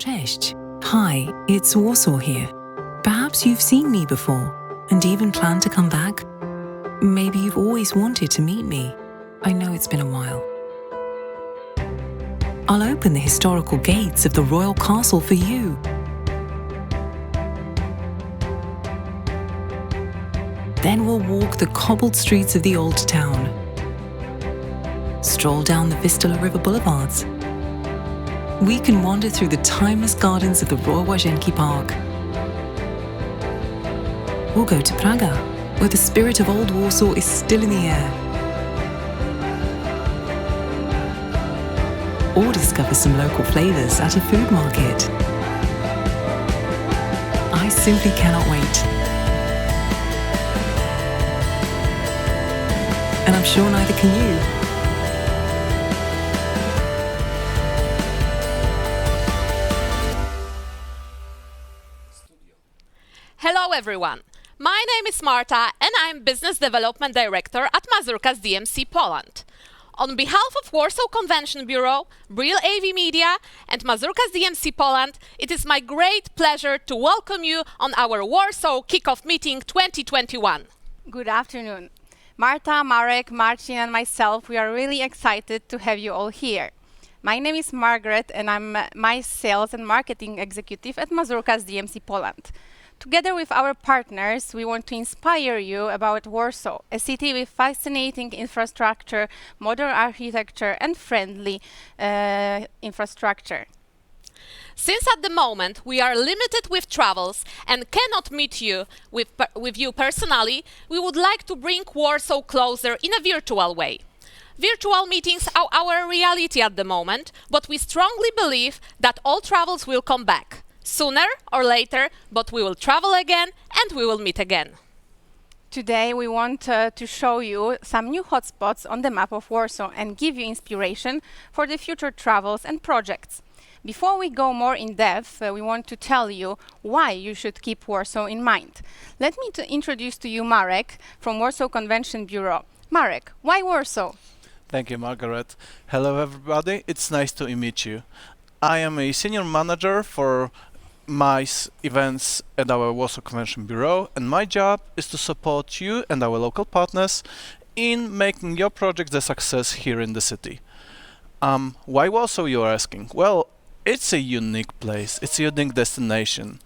Cześć. Hi, it's Warsaw here. Perhaps you've seen me before and even planned to come back. Maybe you've always wanted to meet me. I know it's been a while. I'll open the historical gates of the royal castle for you. Then we'll walk the cobbled streets of the old town. Stroll down the Vistula River boulevards. We can wander through the timeless gardens of the Royal Łazienki Park. We'll go to Praga, where the spirit of old Warsaw is still in the air. Or discover some local flavours at a food market. I simply cannot wait. And I'm sure neither can you. Hello everyone, my name is Marta and I'm Business Development Director at Mazurkas DMC Poland. On behalf of Warsaw Convention Bureau, Brill AV Media and Mazurkas DMC Poland, it is my great pleasure to welcome you on our Warsaw Kickoff Meeting 2021. Good afternoon. Marta, Marek, Marcin and myself, we are really excited to have you all here. My name is Margaret and I'm my Sales and Marketing Executive at Mazurkas DMC Poland. Together with our partners, we want to inspire you about Warsaw, a city with fascinating infrastructure, modern architecture and friendly infrastructure. Since at the moment we are limited with travels and cannot meet you with you personally, we would like to bring Warsaw closer in a virtual way. Virtual meetings are our reality at the moment, but we strongly believe that all travels will come back. Sooner or later, but we will travel again and we will meet again. Today we want to show you some new hotspots on the map of Warsaw and give you inspiration for the future travels and projects. Before we go more in depth, we want to tell you why you should keep Warsaw in mind. Let me introduce to you Marek from Warsaw Convention Bureau. Marek, why Warsaw? Thank you, Margaret. Hello everybody, it's nice to meet you. I am a senior manager for MICE events at our Warsaw Convention Bureau, and my job is to support you and our local partners in making your project a success here in the city. Why Warsaw, you are asking? Well, it's a unique place, it's a unique destination,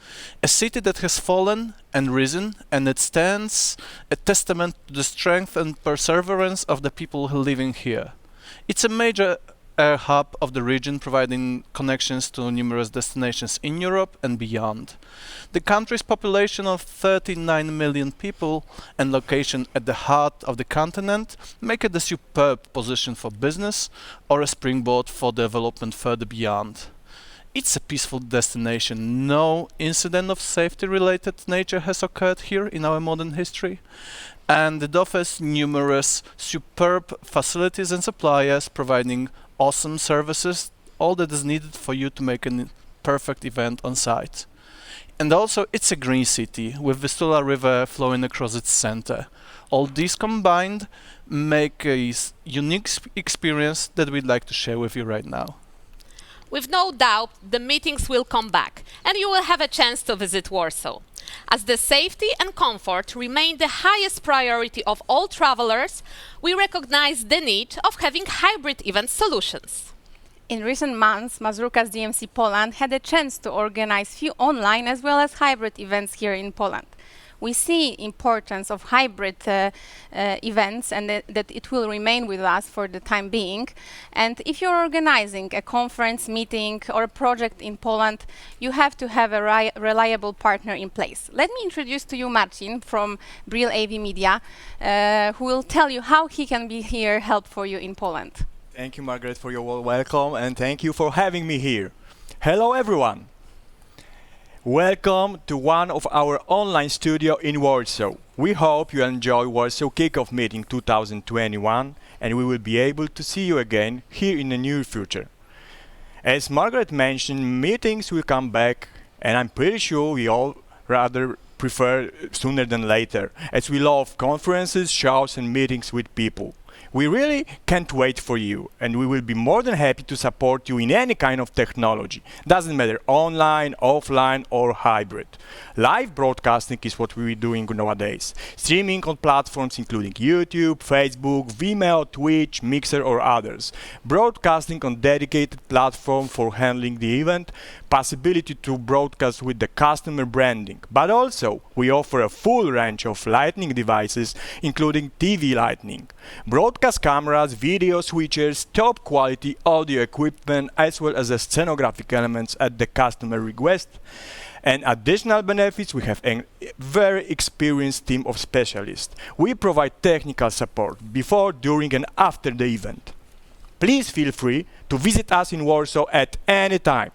a city that has fallen and risen, and it stands a testament to the strength and perseverance of the people who living here. It's a major air hub of the region, providing connections to numerous destinations in Europe and beyond. The country's population of 39 million people and location at the heart of the continent make it a superb position for business or a springboard for development further beyond. It's a peaceful destination. No incident of safety-related nature has occurred here in our modern history. And it offers numerous superb facilities and suppliers, providing awesome services, all that is needed for you to make a perfect event on site. And also, it's a green city with Vistula River flowing across its center. All these combined make a unique experience that we'd like to share with you right now. With no doubt, the meetings will come back and you will have a chance to visit Warsaw. As the safety and comfort remain the highest priority of all travelers, we recognize the need of having hybrid event solutions. In recent months, Mazurkas DMC Poland had a chance to organize few online as well as hybrid events here in Poland. We see importance of hybrid events and that it will remain with us for the time being. And if you're organizing a conference, meeting or a project in Poland, you have to have a reliable partner in place. Let me introduce to you Marcin from Brill AV Media, who will tell you how he can be here help for you in Poland. Thank you, Margaret, for your warm welcome, and thank you for having me here. Hello, everyone. Welcome to one of our online studio in Warsaw. We hope you enjoy Warsaw Kickoff Meeting 2021 and we will be able to see you again here in the near future. As Margaret mentioned, meetings will come back and I'm pretty sure we all rather prefer sooner than later, as we love conferences, shows and meetings with people. We really can't wait for you, and we will be more than happy to support you in any kind of technology. Doesn't matter online, offline, or hybrid. Live broadcasting is what we're doing nowadays. Streaming on platforms including YouTube, Facebook, Vimeo, Twitch, Mixer, or others. Broadcasting on dedicated platform for handling the event. Possibility to broadcast with the customer branding. But also, we offer a full range of lighting devices, including TV lighting, broadcast cameras, video switchers, top quality audio equipment, as well as the scenographic elements at the customer request. And additional benefits, we have a very experienced team of specialists. We provide technical support before, during, and after the event. Please feel free to visit us in Warsaw at any time.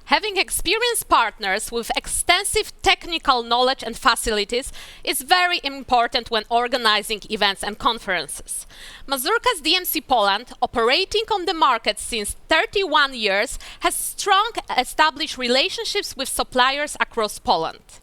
Having experienced partners with extensive technical knowledge and facilities is very important when organizing events and conferences. Mazurkas DMC Poland, operating on the market since 31 years, has strong established relationships with suppliers across Poland.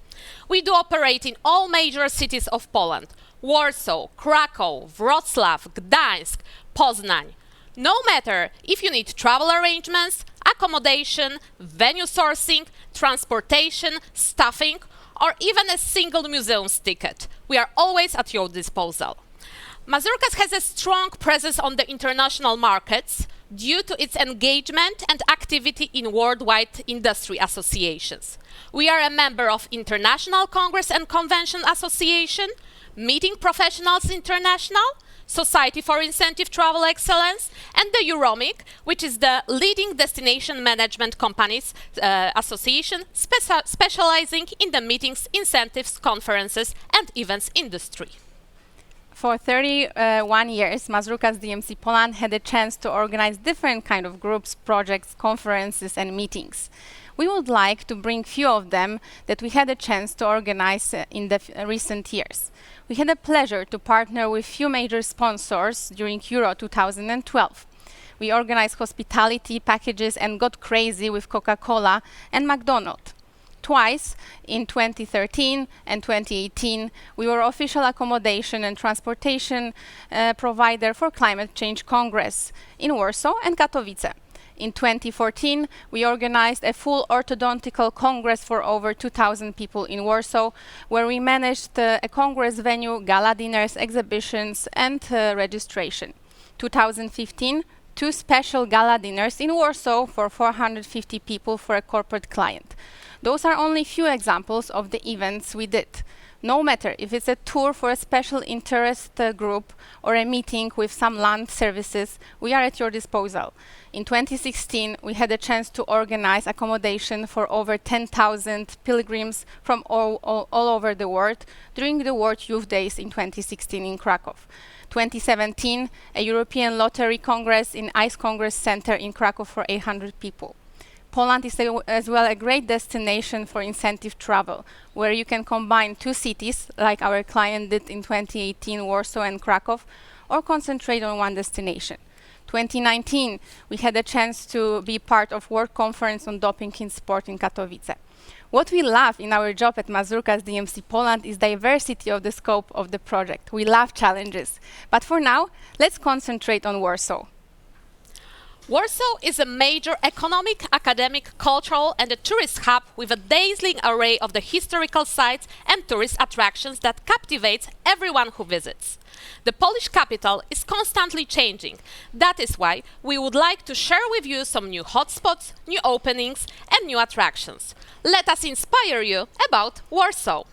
We do operate in all major cities of Poland: Warsaw, Krakow, Wrocław, Gdańsk, Poznań. No matter if you need travel arrangements, accommodation, venue sourcing, transportation, staffing, or even a single museum's ticket, we are always at your disposal. Mazurkas has a strong presence on the international markets due to its engagement and activity in worldwide industry associations. We are a member of International Congress and Convention Association, Meeting Professionals International, Society for Incentive Travel Excellence, and the Euromic, which is the leading destination management companies association specializing in the meetings, incentives, conferences, and events industry. For 31 years, Mazurkas DMC Poland had a chance to organize different kind of groups, projects, conferences, and meetings. We would like to bring few of them that we had a chance to organize in the recent years. We had a pleasure to partner with few major sponsors during Euro 2012. We organized hospitality packages and got crazy with Coca-Cola and McDonald's. Twice, in 2013 and 2018, we were official accommodation and transportation provider for Climate Change Congress in Warsaw and Katowice. In 2014, we organized a full orthodontical congress for over 2,000 people in Warsaw, where we managed a congress venue, gala dinners, exhibitions, and registration. 2015, 2 special gala dinners in Warsaw for 450 people for a corporate client. Those are only few examples of the events we did. No matter if it's a tour for a special interest group or a meeting with some land services, we are at your disposal. In 2016, we had a chance to organize accommodation for over 10,000 pilgrims from all over the world during the World Youth Days in 2016 in Krakow. 2017, a European Lottery Congress in Ice Congress Center in Krakow for 800 people. Poland is as well a great destination for incentive travel, where you can combine two cities, like our client did in 2018, Warsaw and Krakow, or concentrate on one destination. 2019, we had a chance to be part of World Conference on Doping in Sport in Katowice. What we love in our job at Mazurkas DMC Poland is diversity of the scope of the project. We love challenges. But for now, let's concentrate on Warsaw. Warsaw is a major economic, academic, cultural and a tourist hub with a dazzling array of the historical sites and tourist attractions that captivates everyone who visits. The Polish capital is constantly changing. That is why we would like to share with you some new hotspots, new openings and new attractions. Let us inspire you about Warsaw.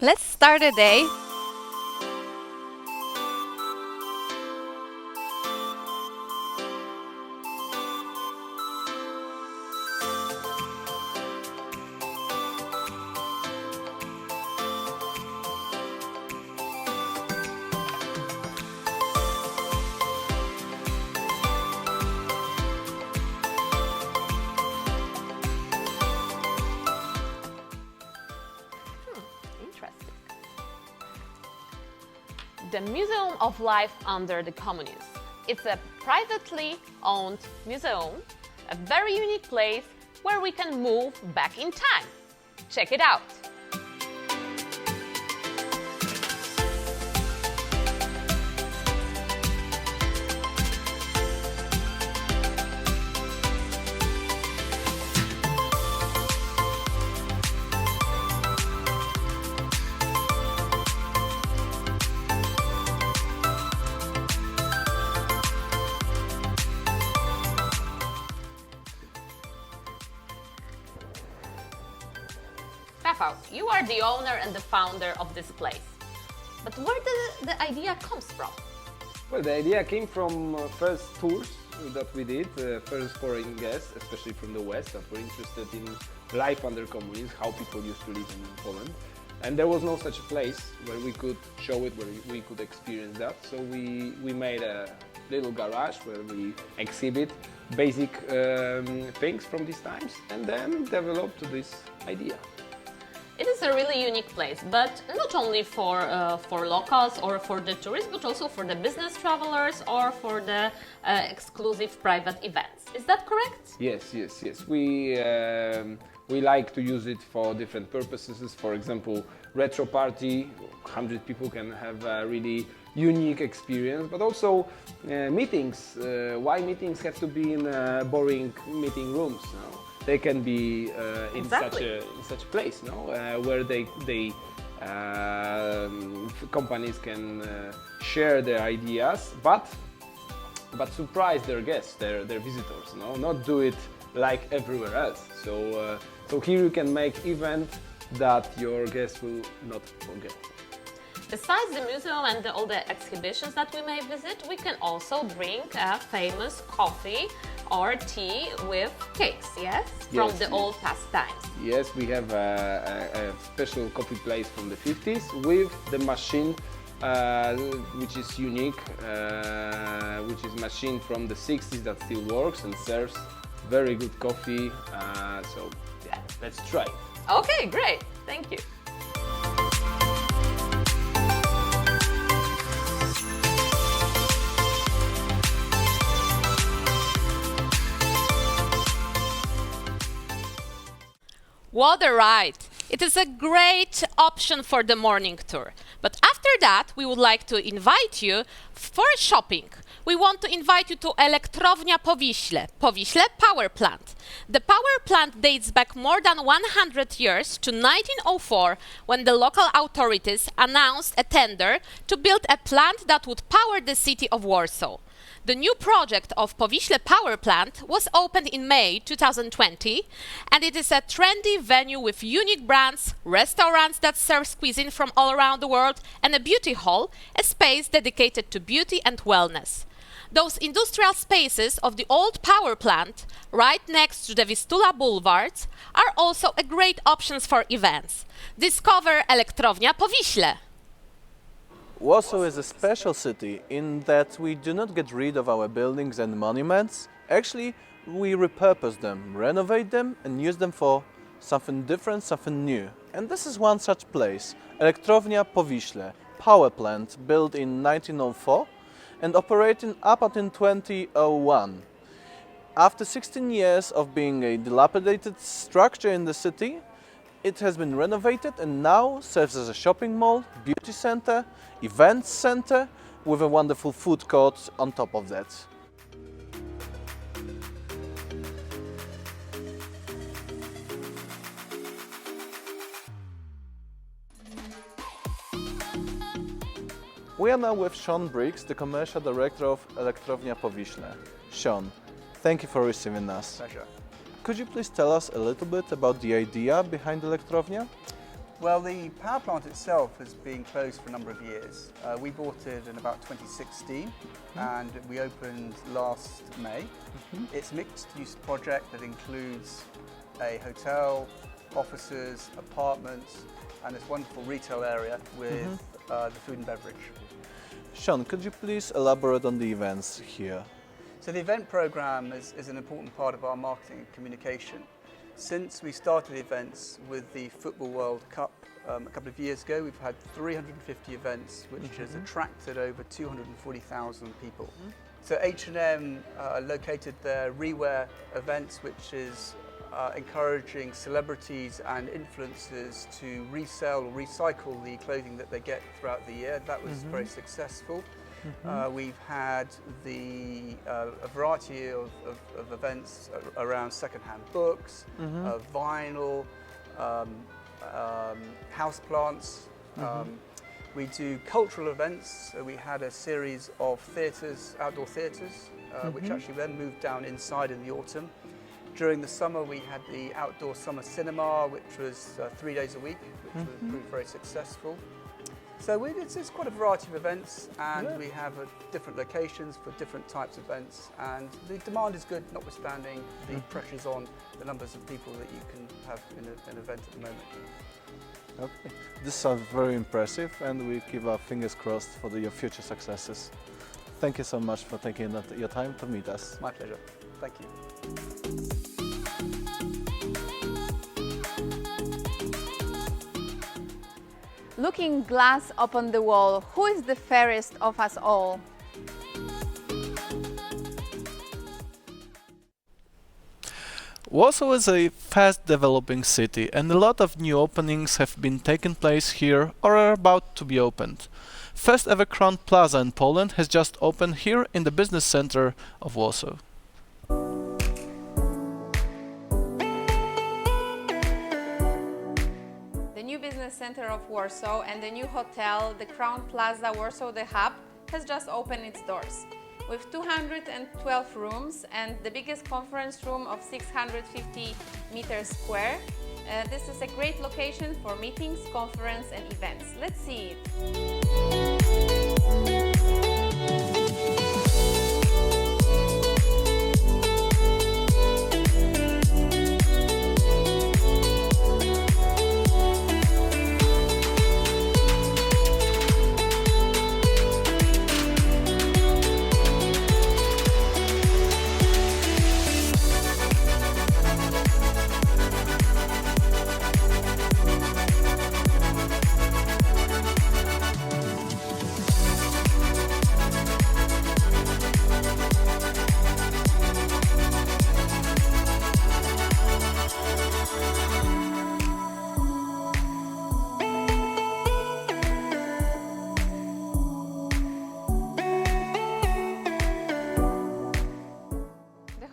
Let's start the day. The Museum of Life under the Communism. It's a privately owned museum, a very unique place where we can move back in time. Check it out. Rafał, you are the owner and the founder of this place. But where did the idea comes from? Well, the idea came from first tours that we did, first foreign guests, especially from the West, that were interested in life under communism, how people used to live in Poland. And there was no such a place where we could show it, where we could experience that. So we made a little garage where we exhibit basic things from these times and then developed this idea. It is a really unique place, but not only for locals or for the tourists, but also for the business travelers or for the exclusive private events. Is that correct? Yes. We like to use it for different purposes. For example, retro party, 100 people can have a really unique experience, but also meetings. Why meetings have to be in boring meeting rooms? No? They can be in such a place, no? Where companies can share their ideas, but surprise their guests, their visitors, no? Not do it like everywhere else. So here you can make event that your guests will not forget. Besides the museum and all the exhibitions that we may visit, we can also drink a famous coffee or tea with cakes, yes? From the old past times. Yes, we have a special coffee place from the 50s with the machine which is unique, which is machine from the 60s that still works and serves very good coffee. So yeah, let's try it. Okay, great. Thank you. What a ride! It is a great option for the morning tour. But after that, we would like to invite you for shopping. We want to invite you to Elektrownia Powiśle, Powiśle Power Plant. The power plant dates back more than 100 years to 1904, when the local authorities announced a tender to build a plant that would power the city of Warsaw. The new project of Powiśle power plant was opened in May 2020, and it is a trendy venue with unique brands, restaurants that serve cuisine from all around the world, and a beauty hall, a space dedicated to beauty and wellness. Those industrial spaces of the old power plant, right next to the Vistula boulevards, are also a great options for events. Discover Elektrownia Powiśle. Warsaw is a special city in that we do not get rid of our buildings and monuments. Actually, we repurpose them, renovate them and use them for something different, something new. And this is one such place, Elektrownia Powiśle, power plant built in 1904 and operating up until 2001. After 16 years of being a dilapidated structure in the city, it has been renovated and now serves as a shopping mall, beauty center, events center with a wonderful food court on top of that. We are now with Sean Briggs, the commercial director of Elektrownia Powiśle. Sean, thank you for receiving us. Pleasure. Could you please tell us a little bit about the idea behind Elektrownia? Well, the power plant itself has been closed for a number of years. We bought it in about 2016 and we opened last May. It's a mixed-use project that includes a hotel, offices, apartments and this wonderful retail area with the food and beverage. Sean, could you please elaborate on the events here? So the event program is an important part of our marketing and communication. Since we started events with the Football World Cup a couple of years ago, we've had 350 events, which has attracted over 240,000 people. So H&M located their Rewear events, which is encouraging celebrities and influencers to resell or recycle the clothing that they get throughout the year. That was very successful. We've had a variety of events around second-hand books, vinyl, houseplants. We do cultural events. So we had a series of theatres, outdoor theatres, which actually then moved down inside in the autumn. During the summer, we had the outdoor summer cinema, which was 3 days a week, which proved very successful. So it's quite a variety of events, and we have different locations for different types of events, and the demand is good, notwithstanding the pressures on the numbers of people that you can have in an event at the moment. Okay. This sounds very impressive and we keep our fingers crossed for your future successes. Thank you so much for taking your time to meet us. My pleasure. Thank you. Looking glass upon the wall, who is the fairest of us all? Warsaw is a fast developing city and a lot of new openings have been taking place here or are about to be opened. First ever Crowne Plaza in Poland has just opened here in the business center of Warsaw. Center of Warsaw and the new hotel, the Crowne Plaza Warsaw The Hub, has just opened its doors. With 212 rooms and the biggest conference room of 650 meters square, this is a great location for meetings, conference and events. Let's see it.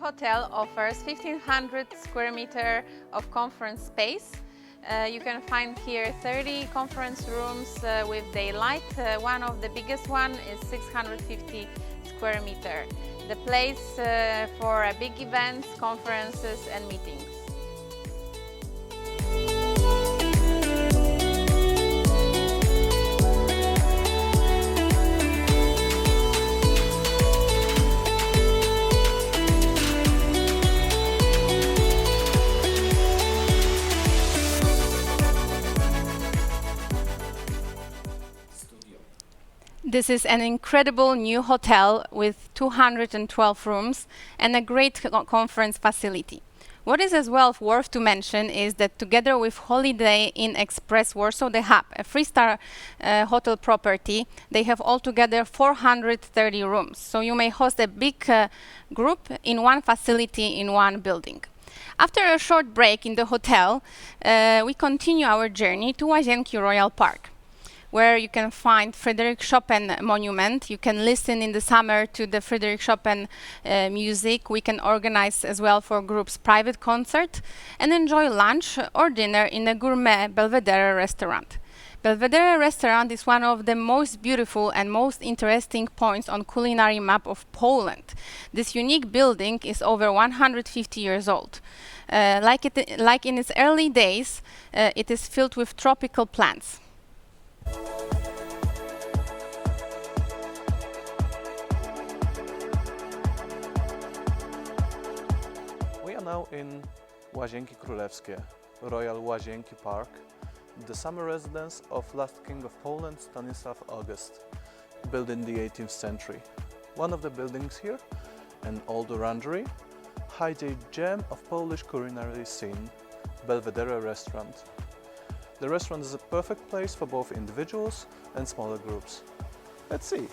Hotel offers 1,500 square meter of conference space. You can find here 30 conference rooms with daylight. One of the biggest one is 650 square meter. The place for big events, conferences and meetings. This is an incredible new hotel with 212 rooms and a great conference facility. What is as well worth to mention is that together with Holiday Inn Express Warsaw, the Hub, a three-star hotel property, they have altogether 430 rooms. So you may host a big group in one facility in one building. After a short break in the hotel, we continue our journey to Łazienki Royal Park, where you can find Frederick Chopin monument. You can listen in the summer to the Frederick Chopin music. We can organize as well for groups private concert and enjoy lunch or dinner in a gourmet Belvedere Restaurant. Belvedere Restaurant is one of the most beautiful and most interesting points on culinary map of Poland. This unique building is over 150 years old. Like in its early days, it is filled with tropical plants. We are now in Łazienki Królewskie, Royal Łazienki Park, the summer residence of last king of Poland, Stanisław August, built in the 18th century. One of the buildings here, an old orangery, hides a gem of Polish culinary scene, Belvedere Restaurant. The restaurant is a perfect place for both individuals and smaller groups. Let's see.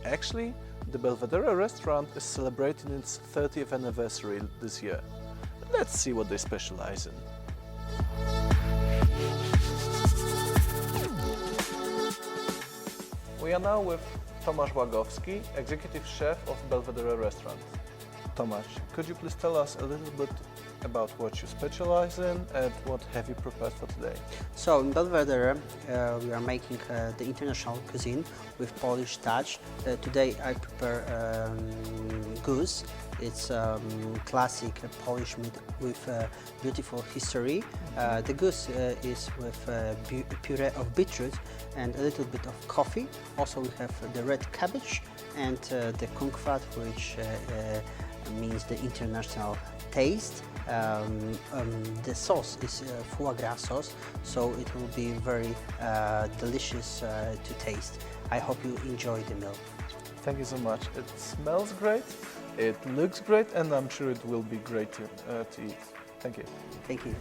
Actually, the Belvedere Restaurant is celebrating its 30th anniversary this year. Let's see what they specialize in. We are now with Tomasz Łagowski, executive chef of Belvedere Restaurant. Tomasz, could you please tell us a little bit about what you specialize in and what have you prepared for today? So in Belvedere we are making the international cuisine with Polish touch. Today I prepare goose. It's classic Polish meat with beautiful history. The goose is with puree of beetroot and a little bit of coffee. Also we have the red cabbage and the kumquat, which means the international taste. The sauce is foie gras sauce, so it will be very delicious to taste. I hope you enjoy the meal. Thank you so much. It smells great, it looks great, and I'm sure it will be great to eat. Thank you. Thank you.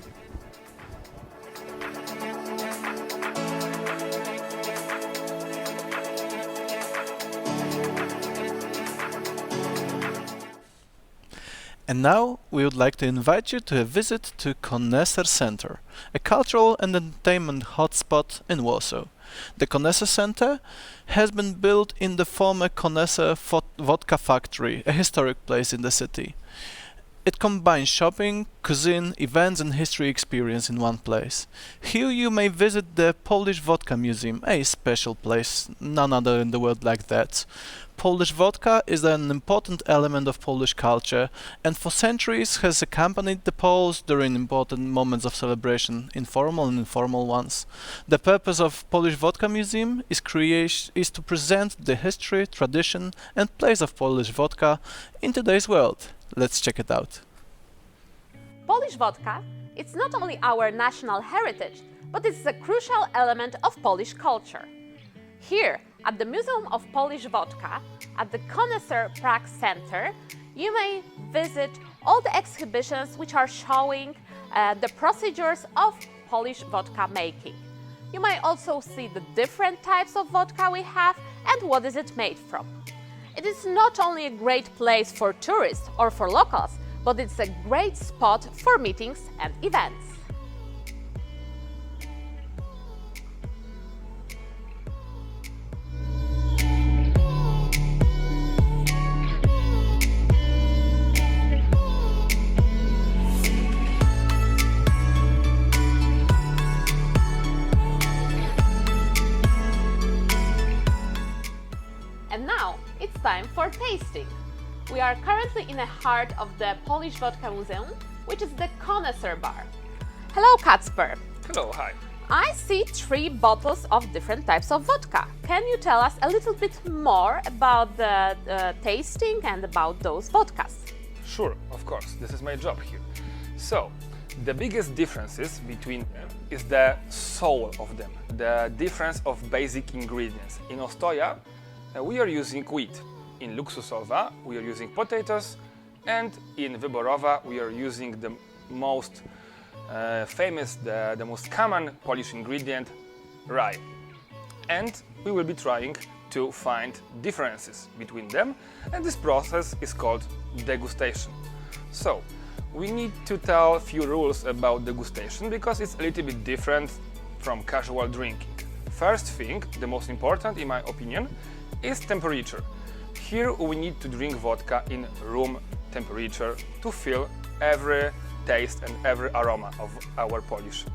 And now we would like to invite you to a visit to Connoisseur Center, a cultural and entertainment hotspot in Warsaw. The Connoisseur Center has been built in the former Connoisseur Vodka factory, a historic place in the city. It combines shopping, cuisine, events and history experience in one place. Here you may visit the Polish Vodka Museum, a special place, none other in the world like that. Polish vodka is an important element of Polish culture and for centuries has accompanied the Poles during important moments of celebration, informal and informal ones. The purpose of Polish Vodka Museum is to present the history, tradition and place of Polish vodka in today's world. Let's check it out. Polish vodka, it's not only our national heritage, but it's a crucial element of Polish culture. Here, at the Museum of Polish Vodka, at the Connoisseur Prague Center, you may visit all the exhibitions which are showing the procedures of Polish vodka making. You may also see the different types of vodka we have and what is it made from. It is not only a great place for tourists or for locals, but it's a great spot for meetings and events. We are currently in the heart of the Polish Vodka Museum, which is the Connoisseur Bar. Hello, Kacper. Hello, hi. I see 3 bottles of different types of vodka. Can you tell us a little bit more about the tasting and about those vodkas? Sure, of course, this is my job here. So, the biggest differences between them is the soul of them, the difference of basic ingredients. In Ostoja, we are using wheat. In Luksusowa, we are using potatoes, and in Wyborowa, we are using the most famous, the most common Polish ingredient, rye. And we will be trying to find differences between them, and this process is called degustation. So, we need to tell a few rules about degustation because it's a little bit different from casual drinking. First thing, the most important in my opinion, is temperature. Here we need to drink vodka in room temperature to feel every taste and every aroma of our Polish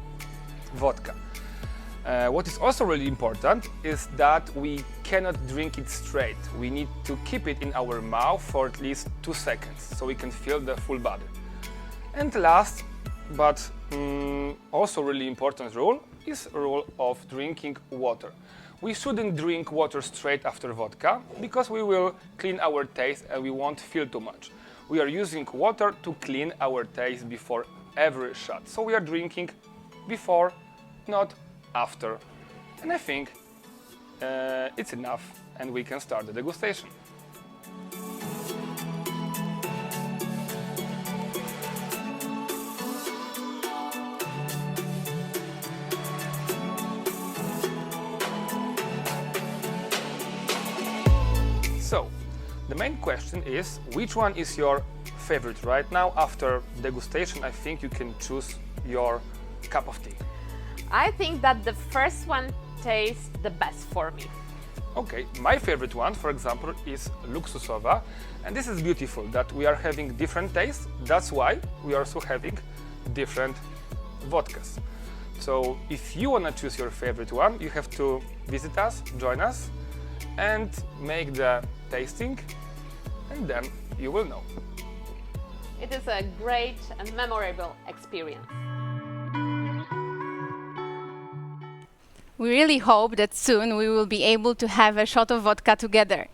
vodka. What is also really important is that we cannot drink it straight. We need to keep it in our mouth for at least 2 seconds so we can feel the full body. And last, but also really important rule is rule of drinking water. We shouldn't drink water straight after vodka because we will clean our taste and we won't feel too much. We are using water to clean our taste before every shot. So we are drinking before, not after. And I think it's enough and we can start the degustation. So, the main question is, which one is your favorite right now? After degustation, I think you can choose your cup of tea. I think that the first one tastes the best for me. Okay, my favorite one, for example, is Luksusowa, and this is beautiful that we are having different tastes. That's why we are also having different vodkas. So, if you want to choose your favorite one, you have to visit us, join us, and make the tasting, and then you will know. It is a great and memorable experience. We really hope that soon we will be able to have a shot of vodka together.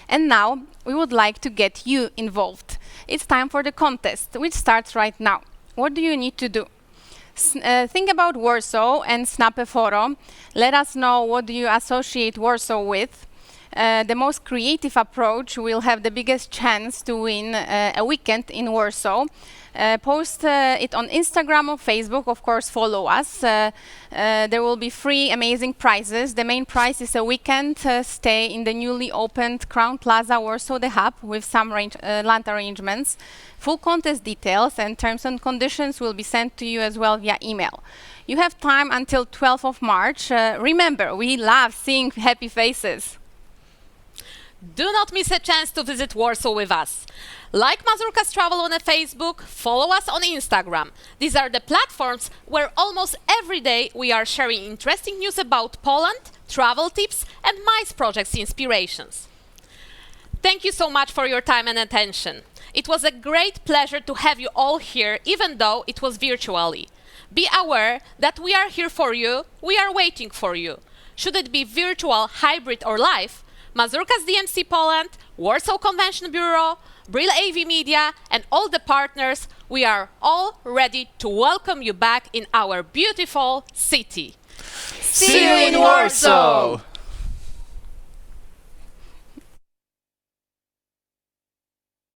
And now we would like to get you involved. It's time for the contest, which starts right now. What do you need to do? Think about Warsaw and snap a photo. Let us know what do you associate Warsaw with. The most creative approach will have the biggest chance to win a weekend in Warsaw. Post it on Instagram or Facebook, of course, follow us. There will be 3 amazing prizes. The main prize is a weekend stay in the newly opened Crowne Plaza, Warsaw, the hub, with some lunch arrangements. Full contest details and terms and conditions will be sent to you as well via email. You have time until 12th of March. Remember, we love seeing happy faces. Do not miss a chance to visit Warsaw with us. Like Mazurkas Travel on Facebook, follow us on Instagram. These are the platforms where almost every day we are sharing interesting news about Poland, travel tips, and MICE projects inspirations. Thank you so much for your time and attention. It was a great pleasure to have you all here, even though it was virtually. Be aware that we are here for you, we are waiting for you. Should it be virtual, hybrid, or live, Mazurkas DMC Poland, Warsaw Convention Bureau, Brill AV Media, and all the partners, we are all ready to welcome you back in our beautiful city. See you in Warsaw!